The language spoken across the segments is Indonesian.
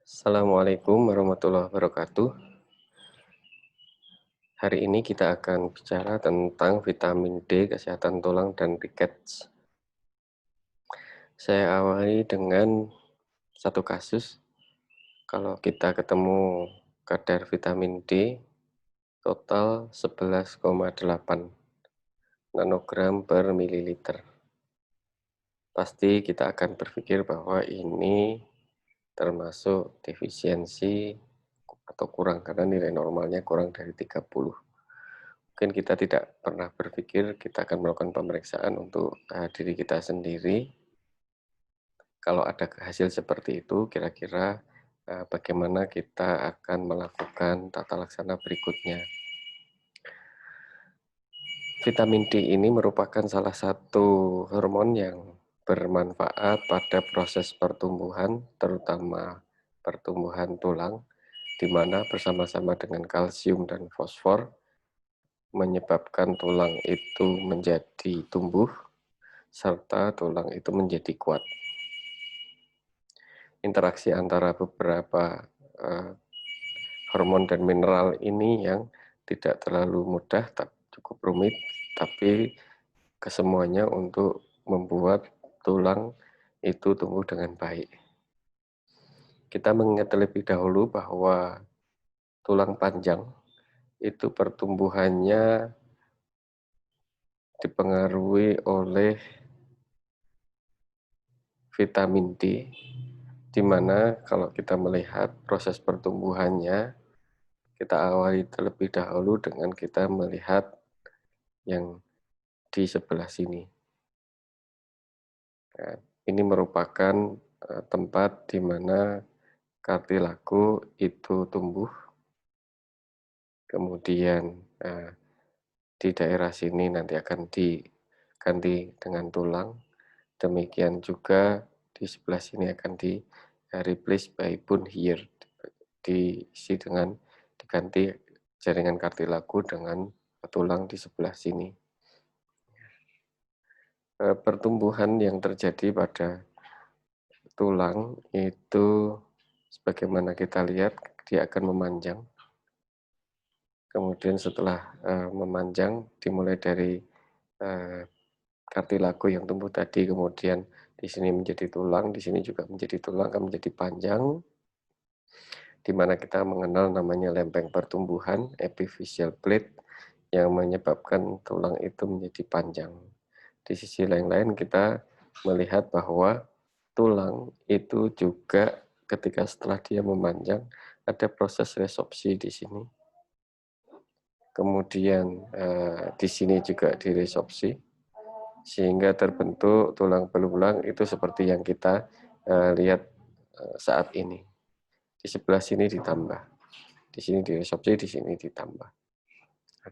Assalamualaikum warahmatullahi wabarakatuh. Hari ini kita akan bicara tentang vitamin D, kesehatan tulang, dan rickets. Saya awali dengan satu kasus. Kalau kita ketemu kadar vitamin D total 11,8 nanogram per mililiter. Pasti kita akan berpikir bahwa ini termasuk defisiensi atau kurang karena nilai normalnya kurang dari 30. Mungkin kita tidak pernah berpikir kita akan melakukan pemeriksaan untuk diri kita sendiri. Kalau ada hasil seperti itu, kira-kira bagaimana kita akan melakukan tata laksana berikutnya. Vitamin D ini merupakan salah satu hormon yang bermanfaat pada proses pertumbuhan, terutama pertumbuhan tulang, di mana bersama-sama dengan kalsium dan fosfor menyebabkan tulang itu menjadi tumbuh, serta tulang itu menjadi kuat. Interaksi antara beberapa hormon dan mineral ini yang tidak terlalu mudah, cukup rumit, tapi kesemuanya untuk membuat tulang itu tumbuh dengan baik. Kita mengingat terlebih dahulu bahwa tulang panjang itu pertumbuhannya dipengaruhi oleh vitamin D, di mana kalau kita melihat proses pertumbuhannya, kita awali terlebih dahulu dengan kita melihat yang di sebelah sini. Nah, ini merupakan tempat di mana kartilago itu tumbuh, kemudian di daerah sini nanti akan diganti dengan tulang, demikian juga di sebelah sini akan replace by bone here, diisi dengan diganti jaringan kartilago dengan tulang di sebelah sini. Pertumbuhan yang terjadi pada tulang itu sebagaimana kita lihat dia akan memanjang. Kemudian setelah memanjang dimulai dari kartilago yang tumbuh tadi, kemudian di sini menjadi tulang, di sini juga menjadi tulang, akan menjadi panjang, di mana kita mengenal namanya lempeng pertumbuhan, epiphyseal plate, yang menyebabkan tulang itu menjadi panjang. Di sisi lain-lain kita melihat bahwa tulang itu juga ketika setelah dia memanjang, ada proses resorpsi di sini. Kemudian di sini juga diresorpsi, sehingga terbentuk tulang belulang itu seperti yang kita lihat saat ini. Di sebelah sini ditambah, di sini diresorpsi, di sini ditambah.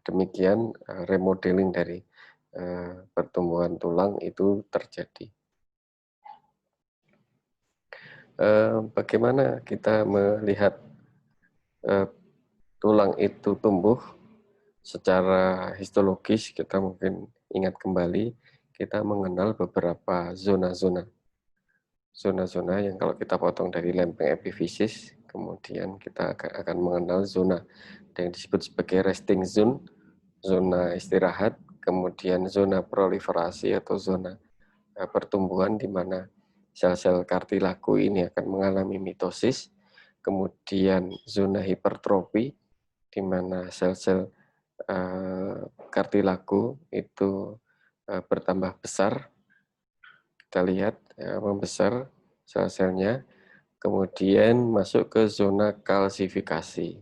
Demikian remodeling dari pertumbuhan tulang itu terjadi. Bagaimana kita melihat tulang itu tumbuh secara histologis? Kita mungkin ingat kembali, kita mengenal beberapa zona-zona yang kalau kita potong dari lempeng epifisis, kemudian kita akan mengenal zona yang disebut sebagai resting zone, zona istirahat, kemudian zona proliferasi atau zona pertumbuhan di mana sel-sel kartilago ini akan mengalami mitosis, kemudian zona hipertrofi di mana sel-sel kartilago itu bertambah besar. Kita lihat membesar sel-selnya, kemudian masuk ke zona kalsifikasi,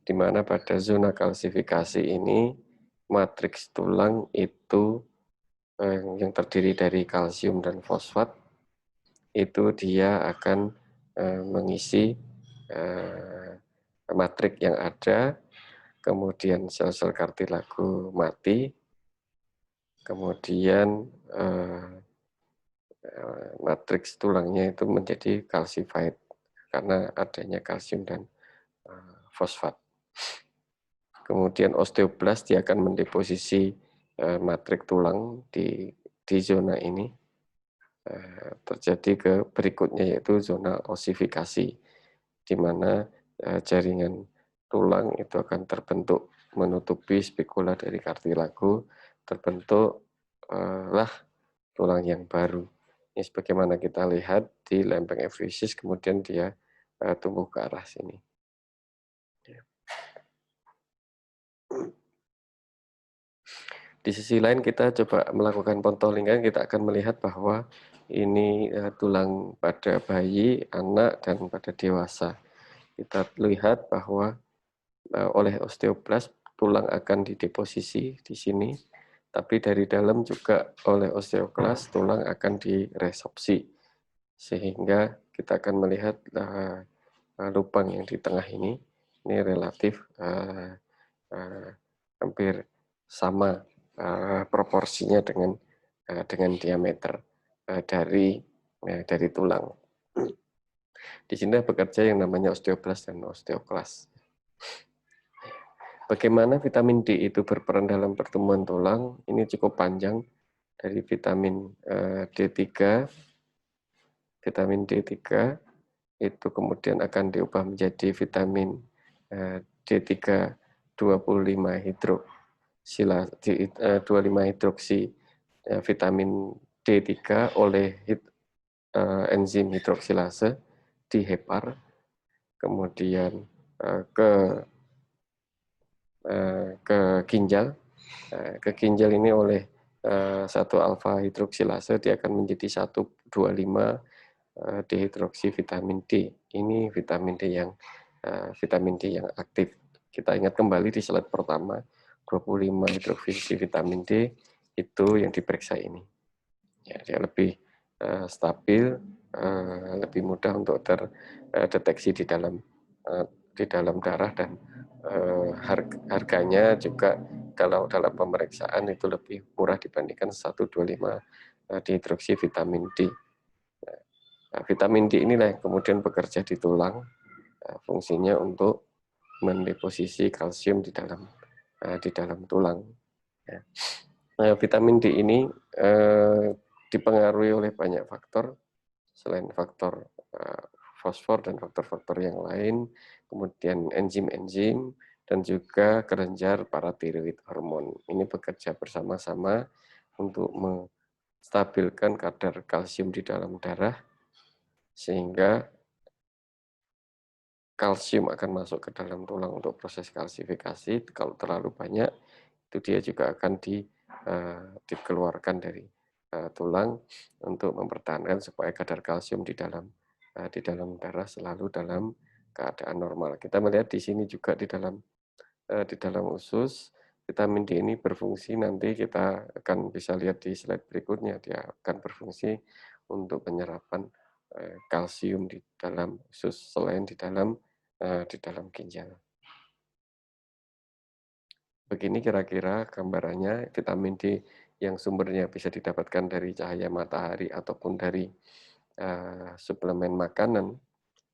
di mana pada zona kalsifikasi ini matriks tulang itu yang terdiri dari kalsium dan fosfat, itu dia akan mengisi matrik yang ada, kemudian sel-sel kartilago mati, kemudian matriks tulangnya itu menjadi calcified karena adanya kalsium dan fosfat. Kemudian osteoblast dia akan mendeposisi matrik tulang di zona ini. Terjadi ke berikutnya yaitu zona osifikasi, di mana jaringan tulang itu akan terbentuk menutupi spikula dari kartilago, terbentuk lah tulang yang baru. Ini sebagaimana kita lihat di lempeng efisis, kemudian dia tumbuh ke arah sini. Ya. Di sisi lain kita coba melakukan pontolingan, kita akan melihat bahwa ini tulang pada bayi, anak, dan pada dewasa. Kita lihat bahwa oleh osteoblas tulang akan dideposisi di sini, tapi dari dalam juga oleh osteoklas tulang akan diresorpsi, sehingga kita akan melihat lubang yang di tengah ini relatif hampir sama proporsinya dengan diameter dari tulang. Di sini bekerja yang namanya osteoblas dan osteoklas. Bagaimana vitamin D itu berperan dalam pertumbuhan tulang? Ini cukup panjang, dari vitamin D3. Vitamin D3 itu kemudian akan diubah menjadi vitamin D3 25 hidroksi vitamin D3 oleh enzim hidroksilase di hepar, kemudian ke ginjal. Ke ginjal ini oleh 1 alfa hidroksilase dia akan menjadi 1,25 dehidroksi vitamin D. Ini vitamin D yang aktif. Kita ingat kembali di slide pertama, 25 hidroksi vitamin D itu yang diperiksa ini. Ya, dia lebih stabil, lebih mudah untuk terdeteksi di dalam darah, dan harganya juga kalau dalam pemeriksaan itu lebih murah dibandingkan 1,25 dehidroksi vitamin D. Nah, vitamin D inilah yang kemudian bekerja di tulang, fungsinya untuk mendeposisi kalsium di dalam tulang. Ya. Nah, vitamin D ini dipengaruhi oleh banyak faktor, selain faktor fosfor dan faktor-faktor yang lain, kemudian enzim-enzim, dan juga kelenjar paratiroid hormon. Ini bekerja bersama-sama untuk menstabilkan kadar kalsium di dalam darah, sehingga kalsium akan masuk ke dalam tulang untuk proses kalsifikasi. Kalau terlalu banyak, itu dia juga akan dikeluarkan dari tulang untuk mempertahankan supaya kadar kalsium di dalam darah selalu dalam keadaan normal. Kita melihat di sini juga di dalam usus vitamin D ini berfungsi, nanti kita akan bisa lihat di slide berikutnya, dia akan berfungsi untuk penyerapan kalsium di dalam usus selain di dalam ginjal. Begini kira-kira gambarannya vitamin D yang sumbernya bisa didapatkan dari cahaya matahari ataupun dari suplemen makanan,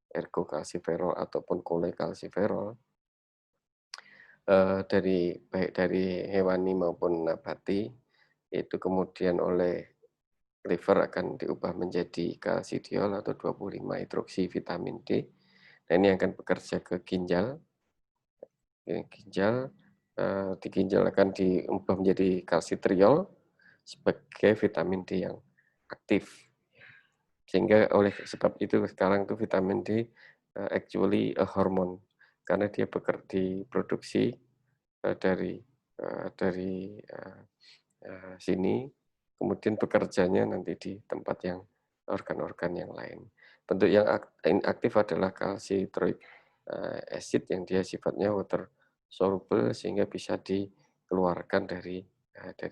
ergokalsiferol ataupun kolekalsiferol, baik dari hewani maupun nabati, itu kemudian oleh liver akan diubah menjadi kalsidiol atau 25 hidroksi vitamin D. Nah, ini akan bekerja ke ginjal. Di ginjal akan diubah menjadi kalsitriol sebagai vitamin D yang aktif. Sehingga oleh sebab itu sekarang itu vitamin D actually a hormone, karena dia diproduksi dari sini, kemudian bekerjanya nanti di tempat yang organ-organ yang lain. Bentuk yang aktif adalah calcitric acid yang dia sifatnya water soluble, sehingga bisa dikeluarkan dari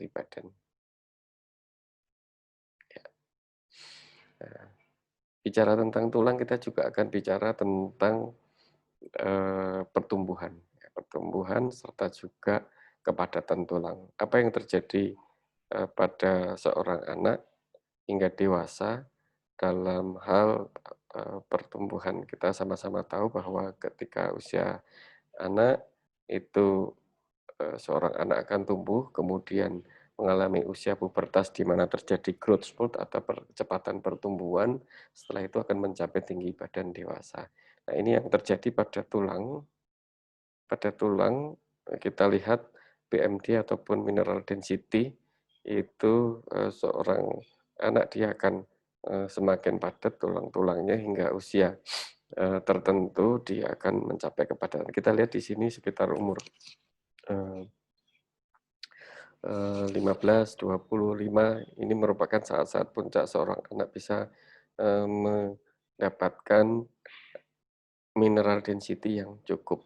badan. Ya. Bicara tentang tulang, kita juga akan bicara tentang pertumbuhan, serta juga kepadatan tulang. Apa yang terjadi pada seorang anak hingga dewasa dalam hal pertumbuhan? Kita sama-sama tahu bahwa ketika usia anak itu seorang anak akan tumbuh, kemudian mengalami usia pubertas di mana terjadi growth spurt atau percepatan pertumbuhan, setelah itu akan mencapai tinggi badan dewasa. Nah, ini yang terjadi pada tulang. Pada tulang, kita lihat BMD ataupun mineral density itu, seorang anak dia akan, semakin padat tulang-tulangnya hingga usia, tertentu dia akan mencapai kepadatan. Kita lihat di sini sekitar umur, eee 15, 25 ini merupakan saat-saat puncak seorang anak bisa, mendapatkan mineral density yang cukup.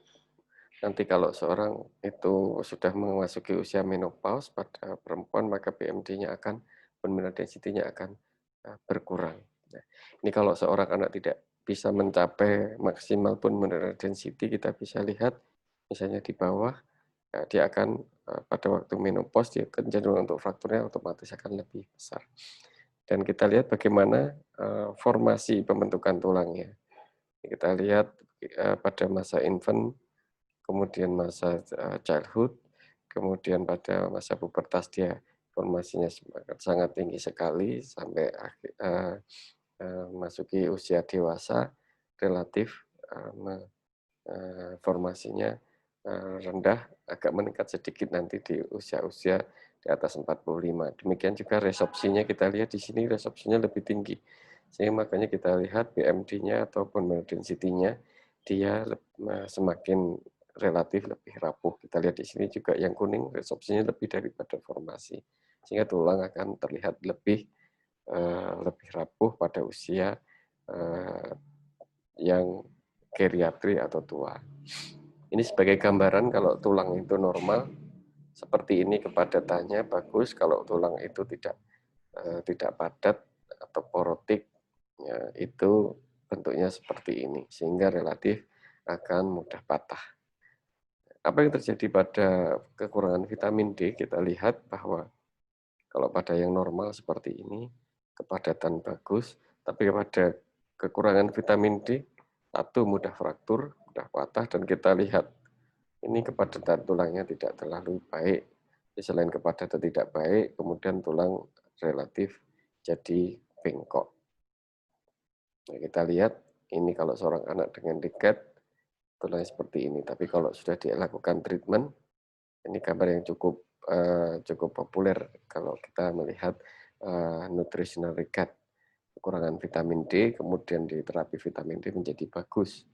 Nanti kalau seorang itu sudah memasuki usia menopause pada perempuan, maka BMD-nya akan mineral density-nya akan, berkurang. Nah, ini kalau seorang anak tidak bisa mencapai maksimal pun mineral density, kita bisa lihat misalnya di bawah, dia akan, pada waktu menopause dia kecenderungan untuk frakturnya otomatis akan lebih besar. Dan kita lihat bagaimana, formasi pembentukan tulangnya. Kita lihat, pada masa infant, kemudian masa, childhood, kemudian pada masa pubertas dia formasinya sangat tinggi sekali sampai masuki usia dewasa relatif, formasinya, rendah, agak meningkat sedikit nanti di usia-usia di atas 45. Demikian juga resorpsinya kita lihat di sini resorpsinya lebih tinggi. Sehingga makanya kita lihat BMD-nya ataupun mineral density-nya dia semakin relatif lebih rapuh. Kita lihat di sini juga yang kuning resorpsinya lebih daripada formasi. Sehingga tulang akan terlihat lebih rapuh pada usia, eee, yang geriatri atau tua. Ini sebagai gambaran kalau tulang itu normal, seperti ini kepadatannya bagus, kalau tulang itu tidak padat atau porotik, ya itu bentuknya seperti ini, sehingga relatif akan mudah patah. Apa yang terjadi pada kekurangan vitamin D, kita lihat bahwa kalau pada yang normal seperti ini, kepadatan bagus, tapi pada kekurangan vitamin D, satu mudah fraktur, mudah patah, dan kita lihat ini kepadatan tulangnya tidak terlalu baik. Selain kepadatan tidak baik, kemudian tulang relatif jadi bengkok. Nah, kita lihat ini kalau seorang anak dengan riket, tulangnya seperti ini. Tapi kalau sudah dilakukan treatment, ini gambar yang cukup populer kalau kita melihat nutritional ricket, kekurangan vitamin D, kemudian diterapi vitamin D menjadi bagus.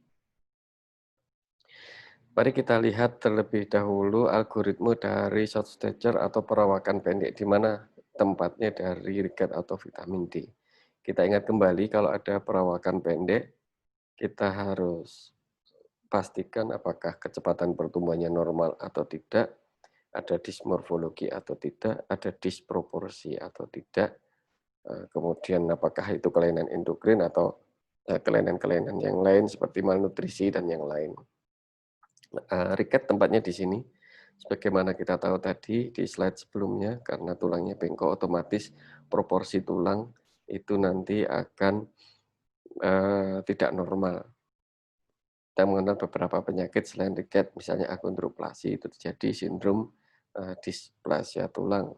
Mari kita lihat terlebih dahulu algoritma dari short stature atau perawakan pendek, di mana tempatnya dari riket atau vitamin D. Kita ingat kembali kalau ada perawakan pendek, kita harus pastikan apakah kecepatan pertumbuhannya normal atau tidak, ada dismorfologi atau tidak, ada disproporsi atau tidak, kemudian apakah itu kelainan endokrin atau kelainan-kelainan yang lain seperti malnutrisi dan yang lain. Riket tempatnya di sini. Sebagaimana kita tahu tadi di slide sebelumnya, karena tulangnya bengkok, otomatis proporsi tulang itu nanti akan tidak normal. Kita mengenal beberapa penyakit selain riket, misalnya achondroplasi itu terjadi sindrom displasia tulang,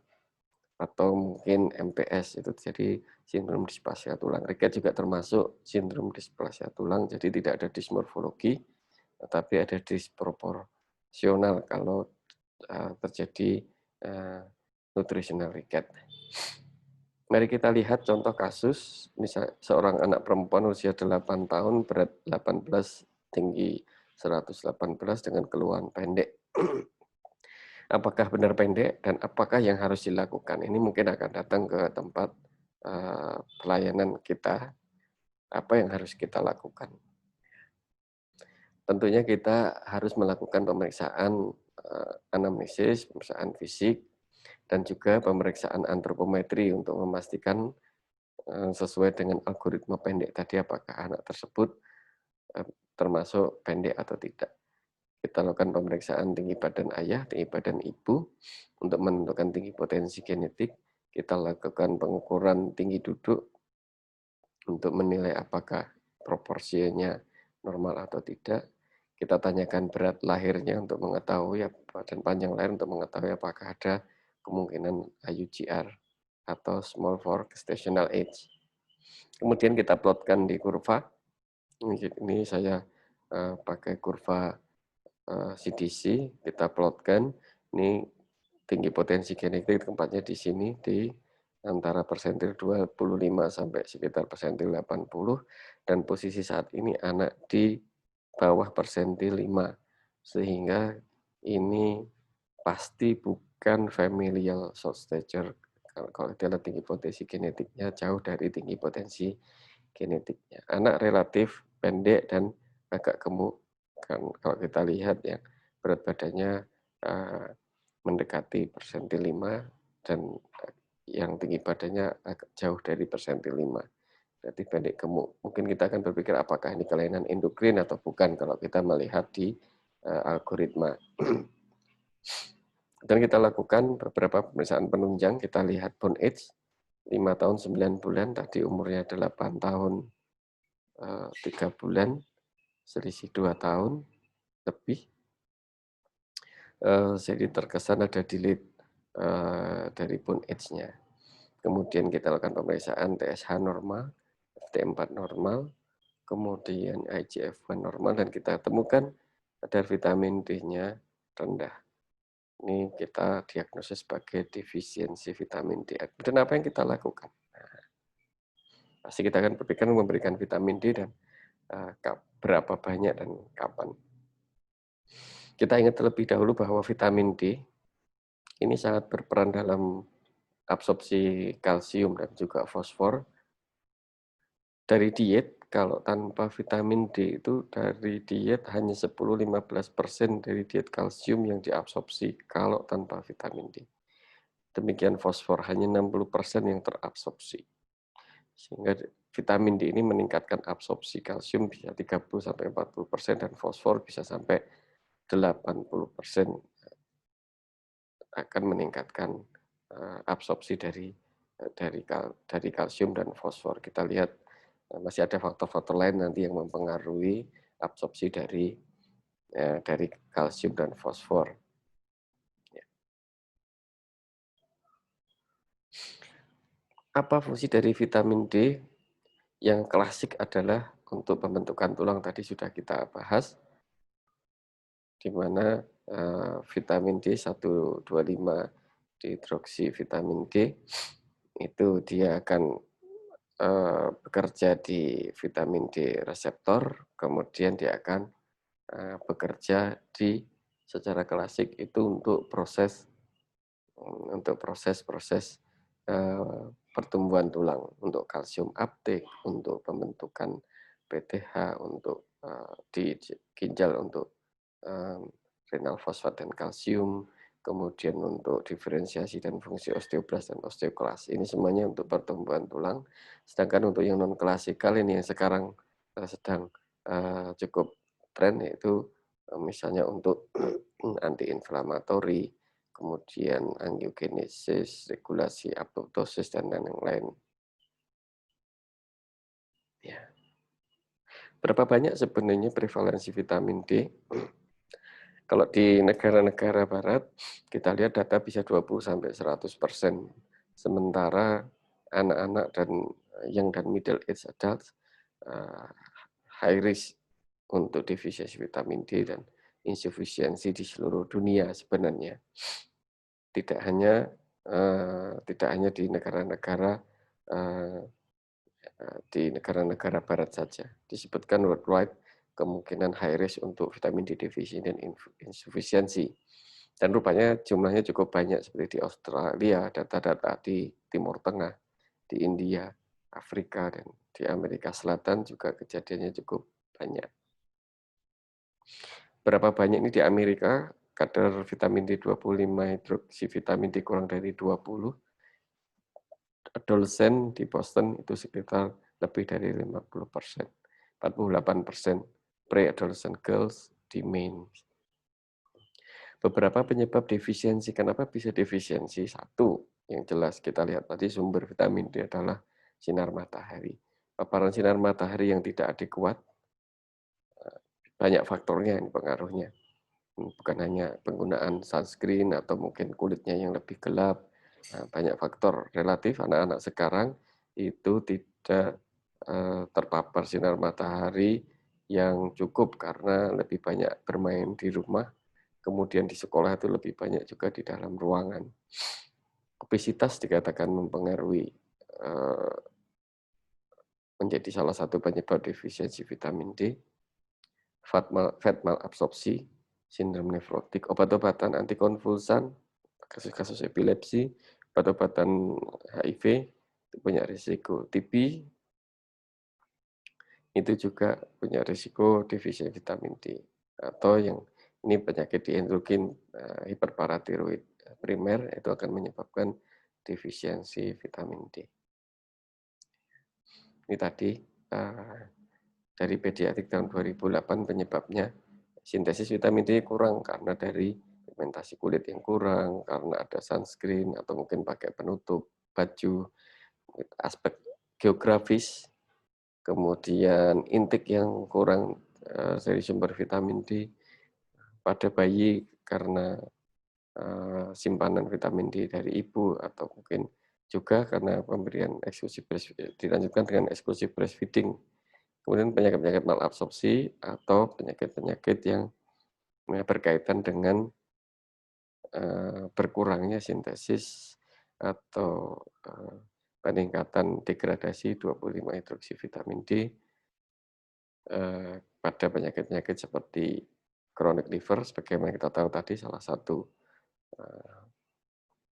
atau mungkin MPS itu terjadi sindrom displasia tulang. Riket juga termasuk sindrom displasia tulang, jadi tidak ada dismorfologi, tetapi ada disproporsional kalau terjadi nutritional ricket. Mari kita lihat contoh kasus, misal seorang anak perempuan usia 8 tahun, berat 18, tinggi 118 dengan keluhan pendek. Apakah benar pendek dan apakah yang harus dilakukan? Ini mungkin akan datang ke tempat pelayanan kita, apa yang harus kita lakukan? Tentunya kita harus melakukan pemeriksaan anamnesis, pemeriksaan fisik, dan juga pemeriksaan antropometri untuk memastikan sesuai dengan algoritma pendek tadi apakah anak tersebut termasuk pendek atau tidak. Kita lakukan pemeriksaan tinggi badan ayah, tinggi badan ibu untuk menentukan tinggi potensi genetik. Kita lakukan pengukuran tinggi duduk untuk menilai apakah proporsinya normal atau tidak. Kita tanyakan berat lahirnya untuk mengetahui dan panjang lahir untuk mengetahui apakah ada kemungkinan IUGR atau Small for Gestational Age. Kemudian kita plotkan di kurva. Ini saya pakai kurva CDC, kita plotkan. Ini tinggi potensi genetik tempatnya di sini di antara persentil 25 sampai sekitar persentil 80, dan posisi saat ini anak di bawah persentil 5, sehingga ini pasti bukan familial short stature. Kalau dia tinggi potensi genetiknya jauh dari tinggi potensi genetiknya. Anak relatif pendek dan agak gemuk. Kan kalau kita lihat ya, berat badannya mendekati persentil 5 dan yang tinggi badannya agak jauh dari persentil 5. Berarti pendek gemuk. Mungkin kita akan berpikir apakah ini kelainan endokrin atau bukan kalau kita melihat di algoritma. Dan kita lakukan beberapa pemeriksaan penunjang. Kita lihat bone age 5 tahun 9 bulan, tadi umurnya 8 tahun 3 bulan, selisih 2 tahun lebih. Jadi terkesan ada delete dari bone age-nya. Kemudian kita lakukan pemeriksaan TSH normal, FT4 normal, kemudian IGF-1 normal, dan kita temukan kadar vitamin D-nya rendah. Ini kita diagnosis sebagai defisiensi vitamin D. Dan apa yang kita lakukan? Nah, pasti kita akan berpikir memberikan vitamin D dan berapa banyak dan kapan. Kita ingat terlebih dahulu bahwa vitamin D ini sangat berperan dalam absorpsi kalsium dan juga fosfor. Dari diet, kalau tanpa vitamin D itu dari diet hanya 10-15% dari diet kalsium yang diabsorpsi kalau tanpa vitamin D. Demikian fosfor hanya 60% yang terabsorpsi. Sehingga vitamin D ini meningkatkan absorpsi kalsium bisa 30-40% dan fosfor bisa sampai 80%, akan meningkatkan absorpsi dari kalsium dan fosfor. Kita lihat masih ada faktor-faktor lain nanti yang mempengaruhi absorpsi dari kalsium dan fosfor. Apa fungsi dari vitamin D? Yang klasik adalah untuk pembentukan tulang, tadi sudah kita bahas, di mana vitamin D 125 dihidroksi vitamin D itu dia akan bekerja di vitamin D reseptor, kemudian dia akan bekerja secara klasik itu untuk proses pertumbuhan tulang, untuk kalsium uptake, untuk pembentukan PTH, untuk di ginjal untuk renal fosfat dan kalsium, kemudian untuk diferensiasi dan fungsi osteoblas dan osteoklas. Ini semuanya untuk pertumbuhan tulang. Sedangkan untuk yang non klasikal ini yang sekarang sedang cukup tren, yaitu misalnya untuk anti-inflamatori, kemudian angiogenesis, regulasi apoptosis, dan lain-lain. Ya. Berapa banyak sebenarnya prevalensi vitamin D? Kalau di negara-negara barat, kita lihat data bisa 20-100%. Sementara anak-anak dan young dan middle age adults high risk untuk defisiensi vitamin D dan insufisiensi di seluruh dunia sebenarnya. Tidak hanya di negara-negara barat saja. Disebutkan worldwide kemungkinan high risk untuk vitamin D deficiency dan insufisiensi. Dan rupanya jumlahnya cukup banyak, seperti di Australia, data-data di Timur Tengah, di India, Afrika, dan di Amerika Selatan juga kejadiannya cukup banyak. Berapa banyak ini di Amerika? Kadar vitamin D25 hidroksi vitamin D kurang dari 20. Adolescent di Boston itu sekitar lebih dari 50%. 48% pre-adolescent girls di Maine. Beberapa penyebab defisiensi. Kenapa bisa defisiensi? Satu, yang jelas kita lihat tadi sumber vitamin D adalah sinar matahari. Paparan sinar matahari yang tidak adekuat, banyak faktornya yang pengaruhnya. bukan hanya penggunaan sunscreen atau mungkin kulitnya yang lebih gelap. Banyak faktor relatif anak-anak sekarang itu tidak, terpapar sinar matahari yang cukup karena lebih banyak bermain di rumah, kemudian di sekolah itu lebih banyak juga di dalam ruangan. Obesitas dikatakan mempengaruhi, menjadi salah satu penyebab defisiensi vitamin D, fat malabsorpsi, sindrom nefrotik, obat-obatan antikonvulsan, kasus-kasus epilepsi, obat-obatan HIV itu punya risiko. TB itu juga punya risiko defisiensi vitamin D, atau yang ini penyakit di endokrin, hiperparatiroid primer itu akan menyebabkan defisiensi vitamin D. Ini tadi dari pediatrik tahun 2008 penyebabnya sintesis vitamin D kurang karena dari pigmentasi kulit yang kurang, karena ada sunscreen atau mungkin pakai penutup baju, aspek geografis, kemudian intake yang kurang dari sumber vitamin D pada bayi karena simpanan vitamin D dari ibu, atau mungkin juga karena pemberian eksklusif dilanjutkan dengan eksklusif breastfeeding. Kemudian penyakit-penyakit malabsorpsi atau penyakit-penyakit yang berkaitan dengan berkurangnya sintesis atau peningkatan degradasi 25 hidroksivitamin D pada penyakit-penyakit seperti chronic liver, sebagaimana kita tahu tadi salah satu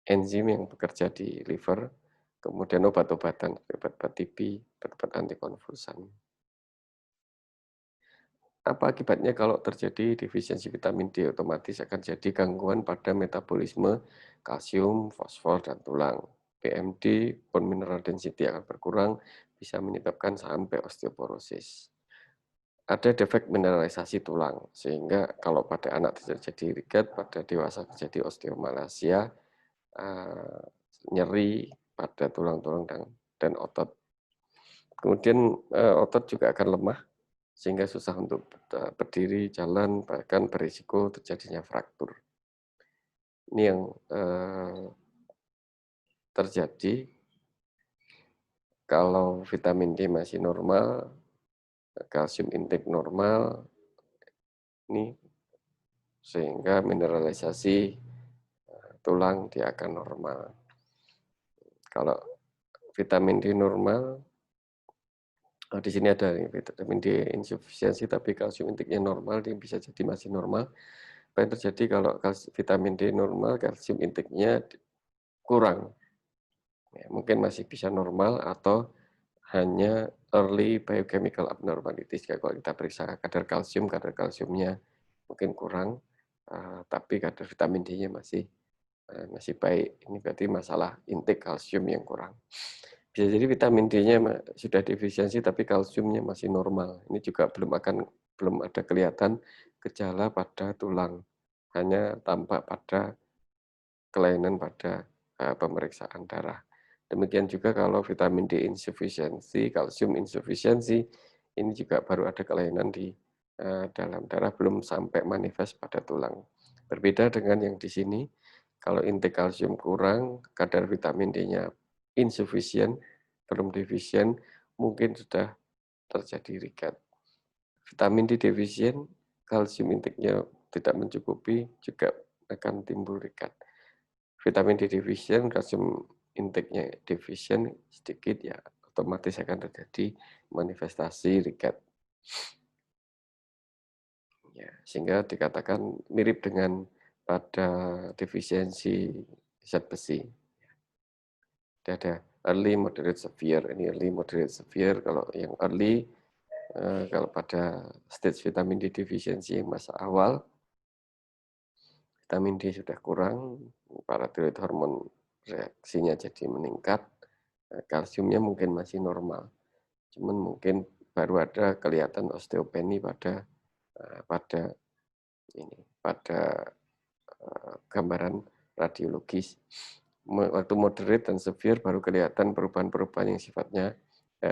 enzim yang bekerja di liver, kemudian obat-obatan, obat-obat TB, obat-obat antikonvulsan. Apa akibatnya kalau terjadi defisiensi vitamin D? Otomatis akan jadi gangguan pada metabolisme kalsium, fosfor, dan tulang. BMD, bone mineral density akan berkurang, bisa menyebabkan sampai osteoporosis. Ada defek mineralisasi tulang, sehingga kalau pada anak terjadi riket, pada dewasa terjadi osteomalasia, nyeri pada tulang-tulang dan otot. Kemudian otot juga akan lemah, sehingga susah untuk berdiri, jalan, bahkan berisiko terjadinya fraktur. Ini yang terjadi kalau vitamin D masih normal, kalsium intake normal, ini sehingga mineralisasi tulang dia akan normal. Kalau vitamin D normal, di sini ada vitamin D insufisiensi, tapi kalsium intake-nya normal, dia bisa jadi masih normal. Apa yang terjadi kalau vitamin D normal, kalsium intake-nya kurang? Ya, mungkin masih bisa normal atau hanya early biochemical abnormalities. Kalau kita periksa kadar kalsiumnya mungkin kurang, tapi kadar vitamin D-nya masih baik. Ini berarti masalah intake kalsium yang kurang. Bisa jadi vitamin D-nya sudah defisiensi tapi kalsiumnya masih normal. Ini juga belum ada kelihatan gejala pada tulang, hanya tampak pada kelainan pada pemeriksaan darah. Demikian juga kalau vitamin D insufisiensi, kalsium insufisiensi, ini juga baru ada kelainan di dalam darah, belum sampai manifest pada tulang. Berbeda dengan yang di sini, kalau intake kalsium kurang, kadar vitamin D-nya insufisien, belum defisien, mungkin sudah terjadi riket. Vitamin D defisien, kalsium intake-nya tidak mencukupi, juga akan timbul riket. Vitamin D defisien, kalsium intake-nya defisien sedikit, ya otomatis akan terjadi manifestasi riket. Ya, sehingga dikatakan mirip dengan pada defisiensi zat besi. Ada early, moderate, severe. Ini early, moderate, severe. Kalau yang early, kalau pada stage vitamin D defisiensi masa awal, vitamin D sudah kurang, paratiroid hormon reaksinya jadi meningkat, kalsiumnya mungkin masih normal. Cuman mungkin baru ada kelihatan osteopenia pada gambaran radiologis. Waktu moderate dan severe baru kelihatan perubahan-perubahan yang sifatnya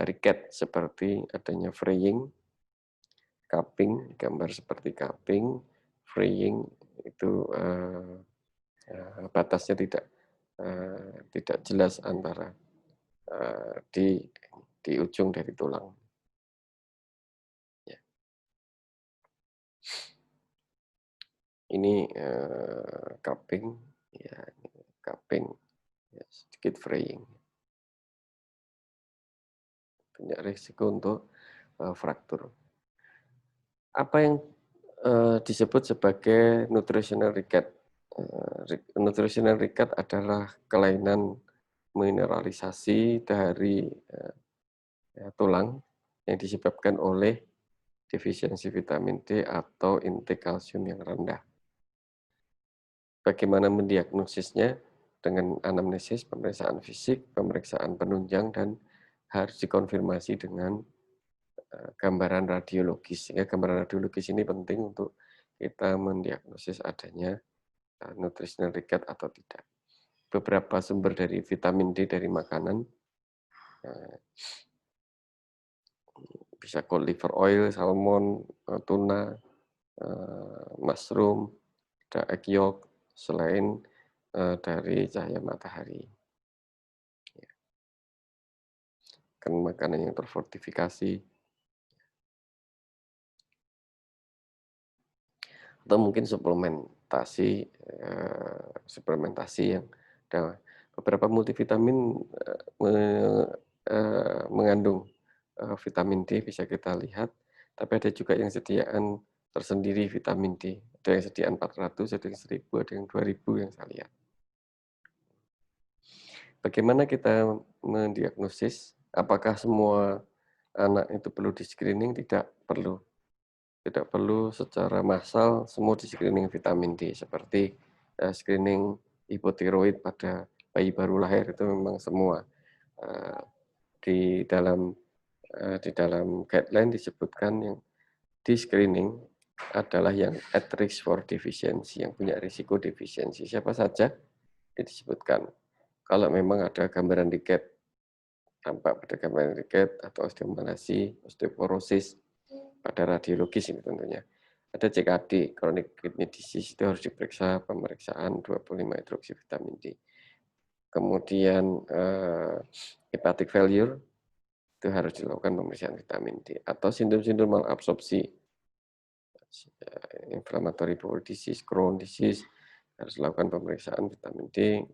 riket, seperti adanya fraying, cupping, gambar seperti cupping, fraying itu batasnya tidak jelas antara di ujung dari tulang. Ya. Ini cupping, ya, cupping, ya, sedikit fraying. Punya risiko untuk fraktur. Apa yang disebut sebagai nutritional ricket? Nutritional ricket adalah kelainan mineralisasi dari tulang yang disebabkan oleh defisiensi vitamin D atau intake kalsium yang rendah. Bagaimana mendiagnosisnya? Dengan anamnesis, pemeriksaan fisik, pemeriksaan penunjang, dan harus dikonfirmasi dengan gambaran radiologis. Sehingga gambaran radiologis ini penting untuk kita mendiagnosis adanya nutritional ricket atau tidak. Beberapa sumber dari vitamin D dari makanan, bisa cauliflower oil, salmon, tuna, mushroom, ada egg yolk, selain dari cahaya matahari. Kan makanan yang terfortifikasi, atau mungkin suplementasi yang ada beberapa multivitamin mengandung vitamin D, bisa kita lihat, tapi ada juga yang sediaan tersendiri vitamin D, ada yang sediaan 400, ada yang 1000, ada yang 2000 yang saya lihat. Bagaimana kita mendiagnosis? Apakah semua anak itu perlu di-screening? Tidak perlu. Tidak perlu secara massal semua di-screening vitamin D, seperti screening hipotiroid pada bayi baru lahir, itu memang semua. Di dalam guideline disebutkan yang di-screening adalah yang at risk for deficiency, yang punya risiko defisiensi. Siapa saja disebutkan. Kalau memang ada gambaran riket, tampak pada gambaran riket atau osteomalasi, osteoporosis pada radiologis ini tentunya. Ada CKD, chronic kidney disease, itu harus diperiksa pemeriksaan 25 hidroksivitamin D. Kemudian hepatic failure, itu harus dilakukan pemeriksaan vitamin D. Atau sindrom-sindrom malabsorpsi, inflammatory bowel disease, Crohn disease, harus dilakukan pemeriksaan vitamin D.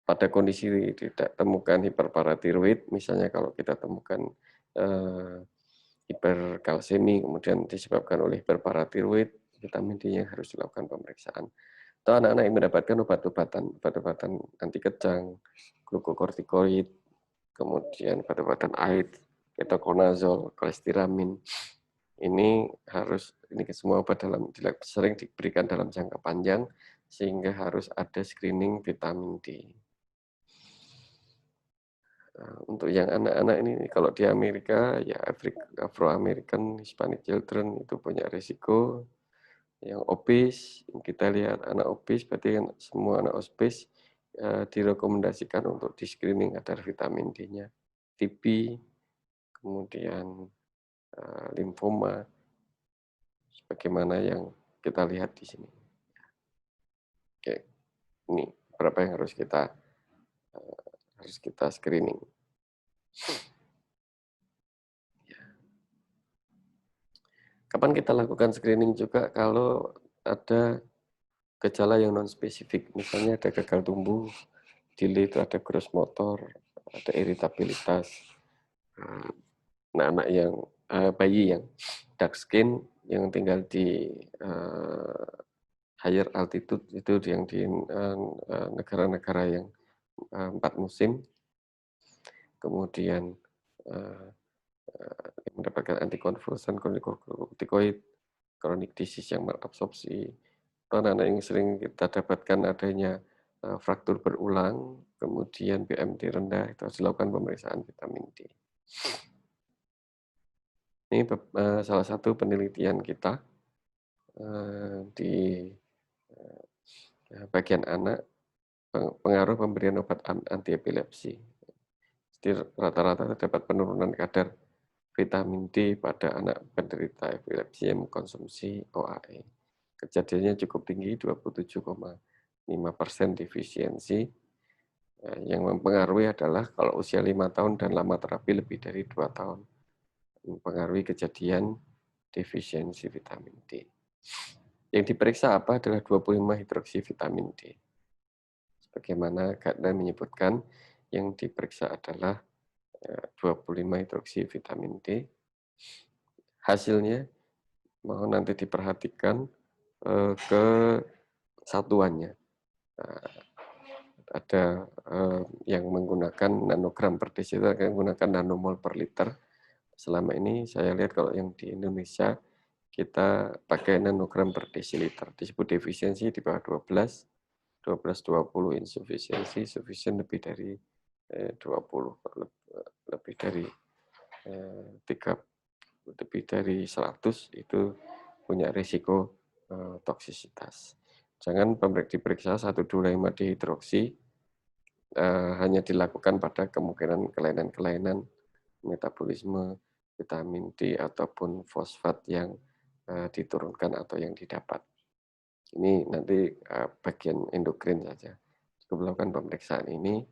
Pada kondisi tidak temukan hiperparatiroid, misalnya kalau kita temukan hiperkalsemi kemudian disebabkan oleh hiperparatiroid, vitamin D yang harus dilakukan pemeriksaan. Atau anak-anak yang mendapatkan obat-obatan anti kejang, glukokortikoid, kemudian obat-obatan AID, ketokonazol, kolestiramin. Ini semua obat sering diberikan dalam jangka panjang, sehingga harus ada screening vitamin D. Untuk yang anak-anak ini, kalau di Amerika, ya Afro-American Hispanic Children itu punya risiko. Yang obes, kita lihat anak obes, berarti kan semua anak obes direkomendasikan untuk di-screening kadar vitamin D-nya. TB, kemudian limfoma, sebagaimana yang kita lihat di sini. Oke, ini berapa yang harus kita screening. Kapan kita lakukan screening juga? Kalau ada gejala yang non-spesifik, misalnya ada gagal tumbuh, delay terhadap gross motor, ada iritabilitas, anak-anak yang bayi yang dark skin, yang tinggal di higher altitude, itu yang di negara-negara yang 4 musim, kemudian mendapatkan antikonvulsan, kortikoid, chronic disease yang malabsorpsi, atau anak-anak yang sering kita dapatkan adanya fraktur berulang, kemudian BMD rendah, itu harus dilakukan pemeriksaan vitamin D. Ini salah satu penelitian kita di bagian anak, pengaruh pemberian obat anti epilepsi. Jadi rata-rata terdapat penurunan kadar vitamin D pada anak penderita epilepsi yang mengkonsumsi OAE. kejadiannya cukup tinggi 27,5% defisiensi. Yang mempengaruhi adalah kalau usia 5 tahun dan lama terapi lebih dari 2 tahun, mempengaruhi kejadian defisiensi vitamin D. Yang diperiksa apa adalah 25 hidroksi vitamin D. Sebagaimana guideline menyebutkan, yang diperiksa adalah 25 hidroksi vitamin D. Hasilnya mohon nanti diperhatikan kesatuannya. Ada yang menggunakan nanogram per desiliter, ada yang menggunakan nanomol per liter. Selama ini saya lihat kalau yang di Indonesia kita pakai nanogram per desiliter. Disebut defisiensi di bawah 12, 12-20 insufisiensi, sufficient lebih dari 20, lebih dari 3, lebih dari 100 itu punya risiko toksisitas. Jangan diperiksa 1,25 dihidroksi hanya dilakukan pada kemungkinan kelainan-kelainan metabolisme vitamin D ataupun fosfat yang diturunkan atau yang didapat. Ini nanti bagian endokrin saja. Cukup melakukan pemeriksaan ini.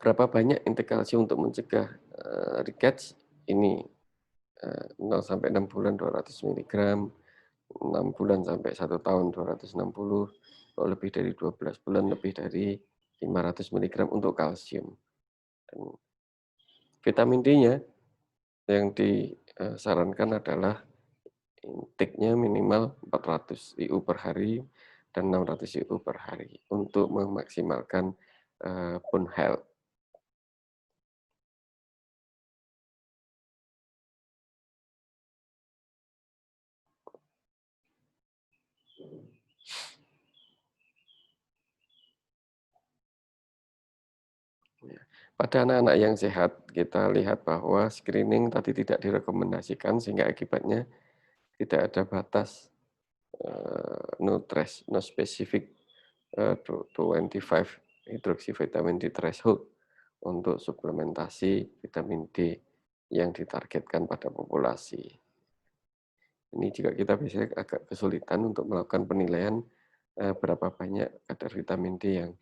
Berapa banyak intake kalsium untuk mencegah rickets? Ini 0 sampai 6 bulan 200 mg, 6 bulan sampai 1 tahun 260, kalau lebih dari 12 bulan lebih dari 500 mg untuk kalsium. Dan vitamin D-nya yang disarankan adalah intake-nya minimal 400 IU per hari dan 600 IU per hari untuk memaksimalkan bone health. Pada anak-anak yang sehat, kita lihat bahwa screening tadi tidak direkomendasikan sehingga akibatnya tidak ada batas no specific 25 hydroxyvitamin D threshold untuk suplementasi vitamin D yang ditargetkan pada populasi. Ini juga kita biasanya agak kesulitan untuk melakukan penilaian berapa banyak kadar vitamin D yang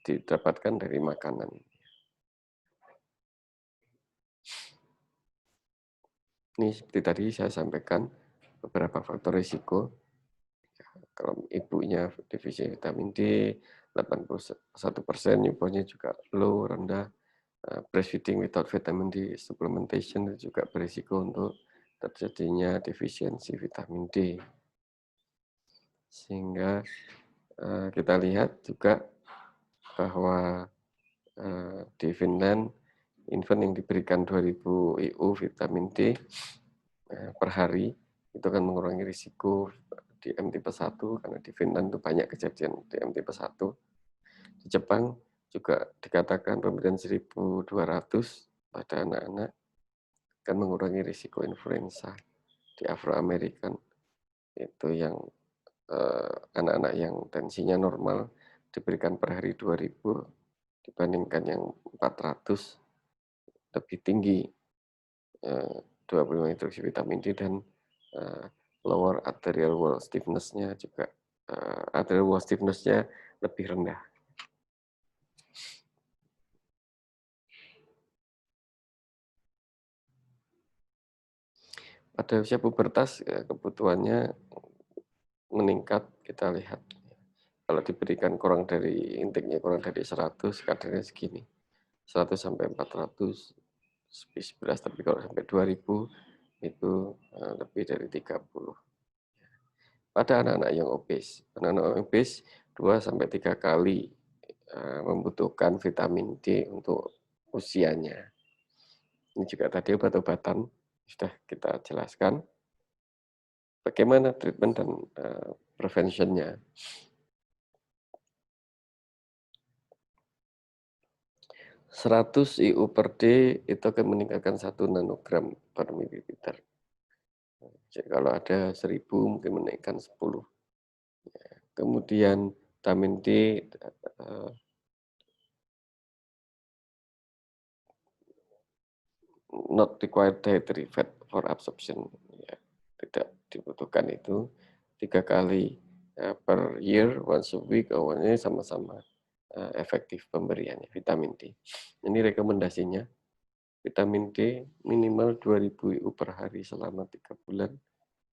didapatkan dari makanan. Ini seperti tadi saya sampaikan beberapa faktor risiko. Kalau ibunya defisi vitamin D 81%, newborn-nya juga low, rendah. Breastfeeding without vitamin D supplementation juga berisiko untuk terjadinya defisiensi vitamin D. Sehingga kita lihat juga bahwa di Finland, infant yang diberikan 2000 IU vitamin D per hari itu akan mengurangi risiko DM tipe 1 karena di Finland itu banyak kejadian DM tipe 1. Di Jepang juga dikatakan pemberian 1.200 pada anak-anak akan mengurangi risiko influenza. Di Afro-American itu yang anak-anak yang tensinya normal diberikan per hari 2.000 dibandingkan yang 400 lebih tinggi 25 hidroksi vitamin D dan lower arterial wall stiffness-nya juga arterial wall stiffness-nya lebih rendah. Pada usia pubertas kebutuhannya meningkat, kita lihat. Kalau diberikan kurang dari intake-nya kurang dari 100, kadarnya segini. 100 sampai 400, 11, tapi kalau sampai 2000 itu lebih dari 30. Pada anak-anak yang obes, anak-anak obes 2 sampai 3 kali membutuhkan vitamin D untuk usianya. Ini juga tadi obat-obatan sudah kita jelaskan. Bagaimana treatment dan prevention-nya. 100 IU per D itu akan meningkatkan 1 nanogram per mililiter. Jadi kalau ada 1000 mungkin menaikkan 10. Kemudian vitamin D not required dietary fat for absorption, ya, tidak dibutuhkan itu 3 kali, per year, once a week, awalnya sama-sama, efektif pemberiannya vitamin D. Ini rekomendasinya, vitamin D minimal 2000 IU per hari selama 3 bulan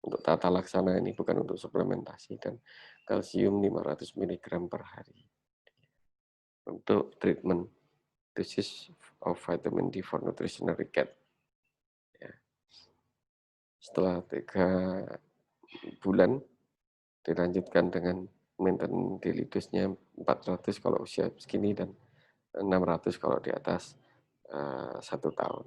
untuk tata laksana ini, bukan untuk suplementasi, dan kalsium 500 miligram per hari untuk treatment dosis of vitamin D for nutritional recap. Ya. Setelah 3 bulan dilanjutkan dengan maintenance daily dose-nya 400 kalau usia segini dan 600 kalau di atas 1 tahun.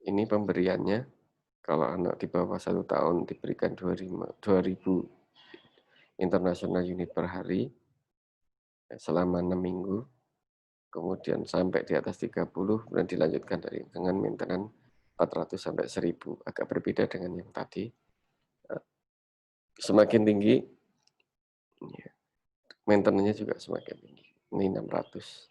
Ini pemberiannya, kalau anak di bawah 1 tahun diberikan 2000 international unit per hari selama 6 minggu, kemudian sampai di atas 30, kemudian dilanjutkan dengan maintenance 400 sampai 1000, agak berbeda dengan yang tadi. Semakin tinggi, ya, maintenance-nya juga semakin tinggi. Ini 600.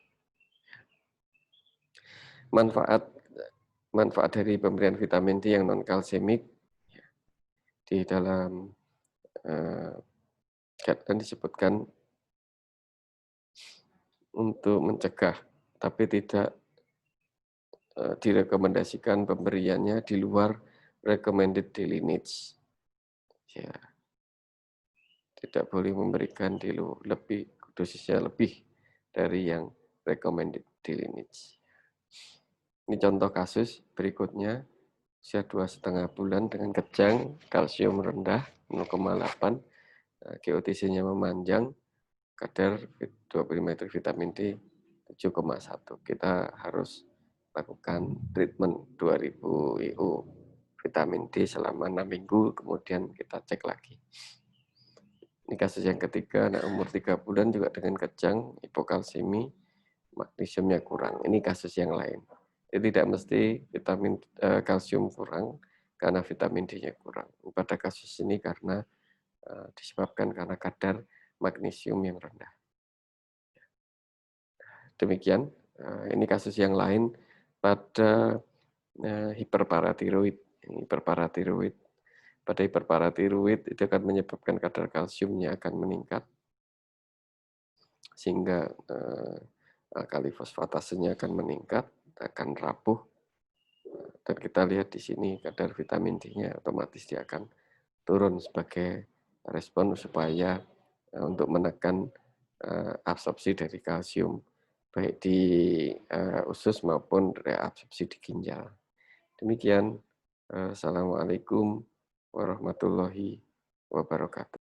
Manfaat dari pemberian vitamin D yang non kalsemik di dalam guideline disebutkan untuk mencegah, tapi tidak direkomendasikan pemberiannya di luar recommended daily needs. Ya, tidak boleh memberikan dosisnya lebih dari yang recommended daily needs. Ini contoh kasus berikutnya, usia 2,5 bulan dengan kejang, kalsium rendah 0,8, GOTC-nya memanjang, kadar 25 vitamin D 7,1. Kita harus lakukan treatment 2000 IU vitamin D selama 6 minggu, kemudian kita cek lagi. Ini kasus yang ketiga, anak umur 3 bulan juga dengan kejang, hipokalsemi, magnesiumnya kurang. Ini kasus yang lain. Jadi tidak mesti kalsium kurang karena vitamin D-nya kurang. Pada kasus ini karena disebabkan karena kadar magnesium yang rendah. Demikian, ini kasus yang lain pada hiperparatiroid. Pada hiperparatiroid itu akan menyebabkan kadar kalsiumnya akan meningkat, sehingga alkali fosfatasenya akan meningkat, akan rapuh. Dan kita lihat di sini kadar vitamin D-nya otomatis dia akan turun sebagai respon supaya untuk menekan absorpsi dari kalsium baik di usus maupun reabsorpsi di ginjal. Demikian. Assalamualaikum warahmatullahi wabarakatuh.